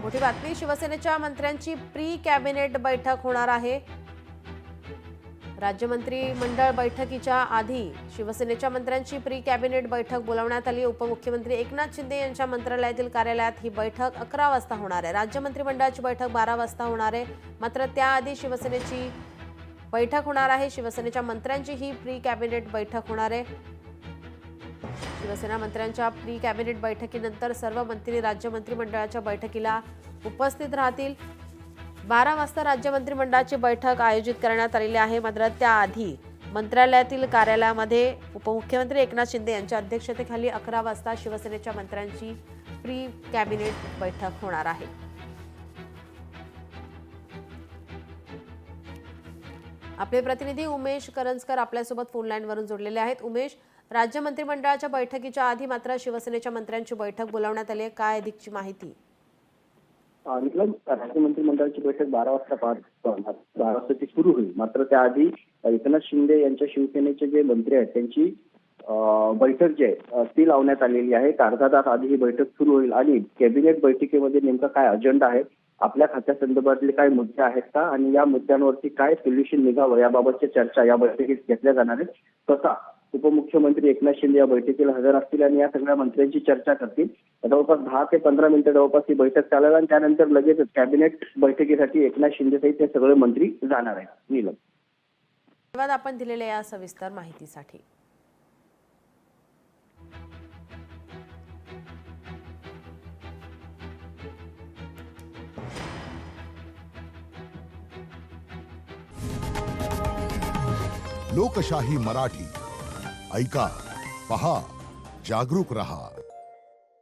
मोठी बातमी, शिवसेनेच्या मंत्र्यांची प्री कॅबिनेट बैठक होणार आहे। राज्यमंत्री मंडळ बैठकीच्या आधी शिवसेनेच्या मंत्र्यांची प्री कॅबिनेट बैठक बोलावण्यात आली। उपमुख्यमंत्री एकनाथ शिंदे यांच्या मंत्रालयातील कार्यालयात ही बैठक 11 वाजता होणार आहे। राज्य मंत्रिमंडळाची बैठक 12 वाजता होणार आहे। मात्र त्याआधी शिवसेनेची बैठक होणार आहे। शिवसेनेच्या मंत्र्यांची ही प्री कॅबिनेट बैठक होणार आहे। शिवसेना मंत्र्यांच्या प्री कॅबिनेट बैठकीनंतर सर्व मंत्री राज्य मंत्रिमंडळाच्या बैठकीला उपस्थित राहतील। 12 वाजता राज्य मंत्रिमंडळाची बैठक आयोजित करण्यात आलेली आहे। मात्र त्याआधी मंत्रालयातील कार्यालयामध्ये उपमुख्यमंत्री एकनाथ शिंदे यांच्या अध्यक्षतेखाली 11 वाजता शिवसेनेच्या मंत्र्यांची प्री कॅबिनेट बैठक होणार आहे। आपले प्रतिनिधी उमेश करंजकर आपल्यासोबत फोन लाईनवरून जोडलेले आहेत। उमेश, राज्य मंत्रिमंडळाच्या बैठकीच्या आधी मात्र शिवसेनेच्या मंत्र्यांची बैठक बोलावण्यात आली आहे, काय अधिकची माहिती? राज्य मंत्रिमंडळाची बैठक 12 वाजता 12 वाजता ती सुरू होईल। मात्र त्याआधी एकनाथ शिंदे यांच्या शिवसेनेचे जे मंत्री आहेत त्यांची बैठक जी आहे ती लावण्यात आलेली आहे। अर्धा तास आधी ही बैठक सुरू होईल आणि कॅबिनेट बैठकीमध्ये नेमका काय अजेंडा आहे, आपल्या खात्यासंदर्भातले काय मुद्दे आहेत का आणि या मुद्द्यांवरती काय सोल्युशन निघावं याबाबतच्या चर्चा या बैठकीत घेतल्या जाणार आहेत। तसा उपमुख्यमंत्री एकनाथ शिंदे या बैठकीला हजर असतील आणि या सगळ्या मंत्र्यांची चर्चा करतील। जवळपास 10 ते 15 मिनिटं जवळपास ही बैठक चालेल आणि त्यानंतर लगेचच कॅबिनेट बैठकीसाठी एकनाथ शिंदे सहित हे सगळे मंत्री जाणार आहेत। नीलम, धन्यवाद आपण दिलेल्या या सविस्तर माहितीसाठी। लोकशाही मराठी ऐका, पहा, जागरूक रहा।